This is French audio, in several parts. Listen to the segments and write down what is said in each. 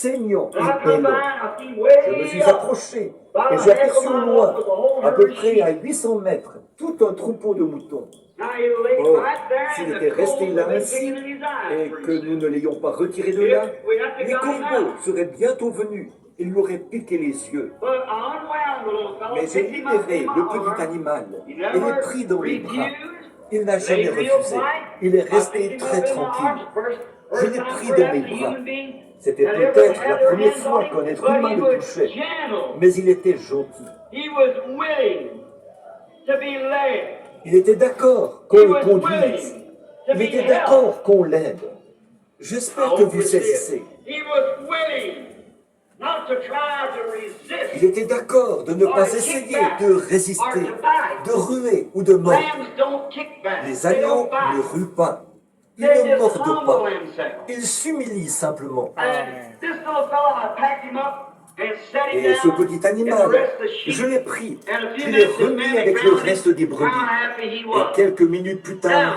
saignant And I et come by bêlant. and I see Je me suis way up, approché about et a j'ai half a aperçu au mile loin, off with a whole à peu herd of près à sheep. 800 mètres, tout un troupeau de moutons. Now he lay Or, right there s'il and était the resté coals là have been ainsi picking in his eyes et pretty que soon. nous ne l'ayons pas retiré de là, If we had to les got him corbeaux out. seraient bientôt venus et lui auraient piqué les yeux. But I unwound the little fellow, Mais j'ai picked him up in libéré my le petit arms. animal He et l'ai never pris dans les bras. refused. Il n'a jamais Lay real refusé. quiet. Il est I picked resté him très up in my arms. tranquille. First Je l'ai time pris for dans us mes as a bras. human being C'était that ever peut-être had la their première hands on fois him, qu'un être but humain he le was touchait. gentle. Mais il était gentil. He was willing to be led. Il était d'accord qu'on He le was conduise. willing to Il be était helped. d'accord qu'on l'aide. I J'espère que hope vous you see saisissez. it. He was willing not to try to resist. Il était d'accord de ne pas essayer de résister, de ruer ou de mordre. Lambs don't kick back. Les They agneaux don't bite. ne ruent pas. Ils They ne just mordent humble pas. themselves. Ils s'humilient simplement. And this little fella, I packed him up and set him Et ce down. petit And the animal, rest of the sheep. je l'ai pris, And a few je l'ai minutes, the remis mammy avec le found him. reste des How brebis. happy he Et was. quelques minutes plus tard,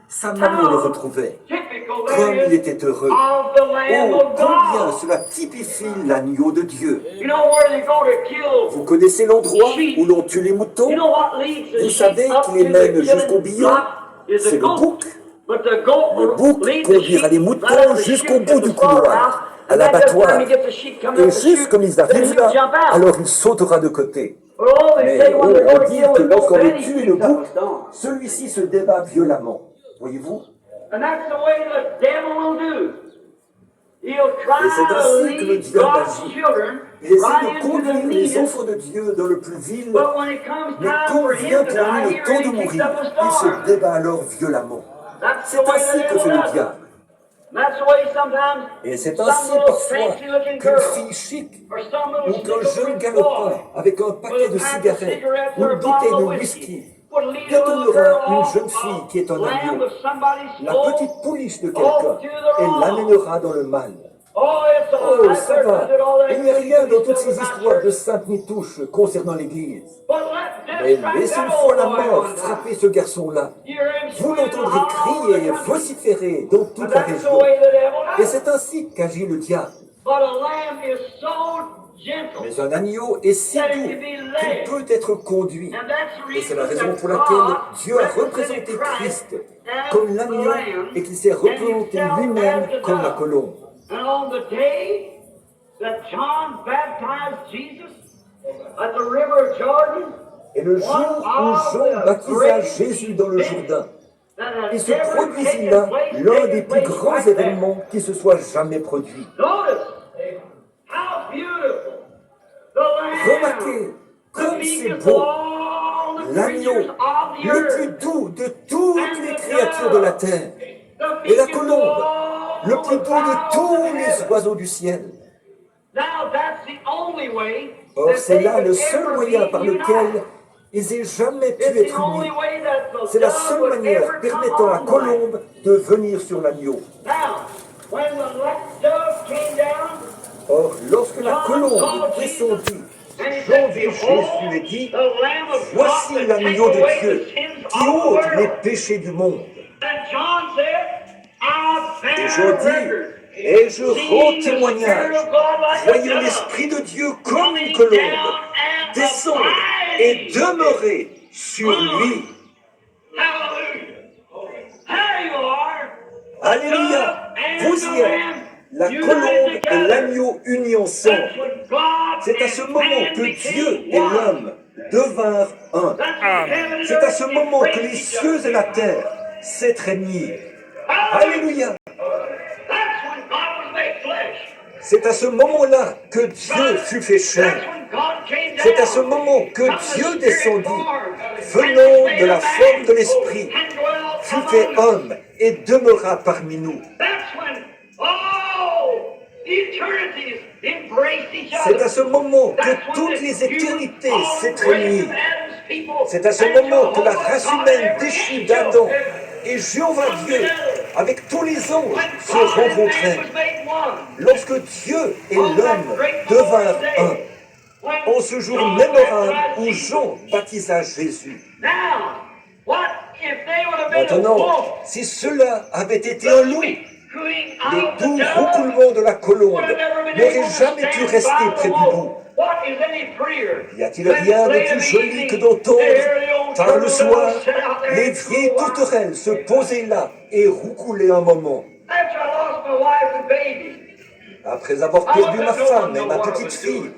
sa maman le retrouvait. Typical Comme that il is était heureux. of the Lamb Oh, of combien God. cela typifie l'agneau de Dieu. You know where they go to kill. Vous connaissez l'endroit où l'on tue les moutons? You know what leads the Vous sheep savez up qui les to mène the jusqu'au killing billon? block is C'est the le goat. bouc. But the goat Le bouc leads the conduira sheep les right moutons up the jusqu'au chute bout at the du couloir, slaughterhouse, à and then just l'abattoir. when he gets the sheep coming Et up the juste chute, comme ils then arrivent he'll là, jump out. alors il sautera de côté. Oh, they Mais say when they're on going to dit kill que the goat, lorsqu'on then veut he tuer le picks up bouc, a stone. celui-ci se débat violemment. Voyez-vous? And that's the way the devil will do. He'll Et try c'est to ainsi que le lead diable God's agit. children Il essaie right de into the conduire les meanest. enfants de Dieu dans le plus vil, But when it comes mais time quand for vient him to pour lui die, he le temps de really kicks mourir, up a il se storm. débat alors violemment. That's the C'est way ainsi the que devil fait le does it. diable. That's the way sometimes Et c'est some ainsi little parfois fancy-looking qu'une girl fille chic or some ou little qu'un jeune snicker-rich galopin boy avec un with paquet a de pack of cigarettes cigarettes ou or a une bouteille bottle de of whisky whiskey would lead a little girl détonnera une off jeune fille qui est un a lamb agneau, of somebody's la soul. petite pouliche de Oh, quelqu'un, to the et wrong. l'amènera dans le mal. Oh, it's all Oh, right. ça There's va. nothing at all Il n'y a rien dans toutes stuff ces about histoires de church. sainte nitouche concernant l'Église. But let Mais this strike laissez that une fois old la boy mort one time. frapper ce garçon-là. You hear him Vous screaming l'entendrez all over crier et the country. vociférer dans toute But la that's the région. way the devil Et does. c'est ainsi qu'agit le diable. But a lamb is so gentle Mais un agneau est si that it doux can be qu'il led. peut être conduit. And that's the Et c'est la reason raison that pour laquelle God Dieu a represented représenté Christ as comme the l'agneau lamb et qu'il s'est représenté and himself lui-même as the comme la dove. colombe. And on the day that John baptized Jesus at the river of Jordan, Et le jour où Jean baptisa Jésus dans le Jourdain, that had il se ever produisit taken là place, l'un des taken plus place grands right there. événements qui se soit jamais produit. Notice how beautiful the lamb, Remarquez the comme c'est meekest beau, of all the l'agneau creatures of the le earth, plus doux de toutes les créatures de la terre, the et la meekest of colombe, all le the plus doux de fowls tous of les heaven. oiseaux du ciel. Now that's the only way Or that c'est they là could le seul ever moyen be par united. lequel ils aient jamais pu It's the être only unis. way that the C'est la dove seule would manière ever come permettant à la on the land. colombe de venir sur l'agneau. Now, when the dove came down, Or, lorsque la John colombe saw descendit, and he Jean said, vit Behold, Jésus et dit, the Lamb of God voici that l'agneau take de away Dieu the sins qui of the ôte les world. péchés du monde. And John said, I Et bear Jean dit, record. et je rends Seeing the témoignage, Spirit of God like a voyant dove, l'Esprit de Dieu comme une coming colombe, down and descendre et abiding. demeurer sur lui. Hallelujah. There you are. Alléluia, And vous the y êtes, Lamb la united colombe et together. l'agneau unis ensemble. That's when God C'est à ce and moment man que became Dieu et one. l'homme devinrent un. That's when heaven and C'est à ce earth moment que embraced les each cieux other. et la terre s'étreignirent. Hallelujah. Alléluia. That's when God was made flesh. C'est à ce moment-là que Dieu fut fait That's chair. when God came down. C'est à ce moment que from the Dieu spirit descendit, form, venant and de la made a forme man, de l'Esprit, and dwelt fut fait among us. homme et demeura parmi nous. That's when all eternities embraced each C'est other. à ce moment That's que when toutes the les éternités human, all race s'étreignirent. of Adam's people, C'est à ce and moment que la Jehovah race God humaine and every déchue angel d'Adam et Jéhovah Dieu, avec tous les anges, when se God and man rencontrèrent. was made one. Lorsque Dieu et l'homme devinrent un, en ce jour mémorable où Jean baptisa Jésus. Now, what if they would have been a Maintenant, wolf? si cela avait été un loup, Cooing le out the doux dove roucoulement de la colombe would have never n'aurait jamais pu rester près du bout. Y a-t-il rien de plus joli que d'entendre, tard le soir, les vieilles tourterelles se poser là et roucouler un moment? Après avoir perdu ma femme et ma petite fille,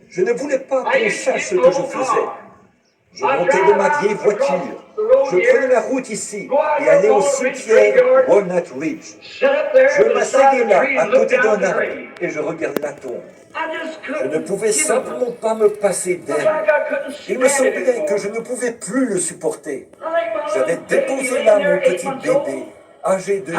je ne voulais pas qu'on sache ce que je faisais. Je montais de ma vieille voiture, je prenais la route ici et allais au cimetière Walnut Ridge. Je m'asseyais là, à côté d'un arbre, et je regardais la tombe. Je ne pouvais simplement pas me passer d'elle. Il me semblait que je ne pouvais plus le supporter. J'avais déposé là mon petit bébé, âgé de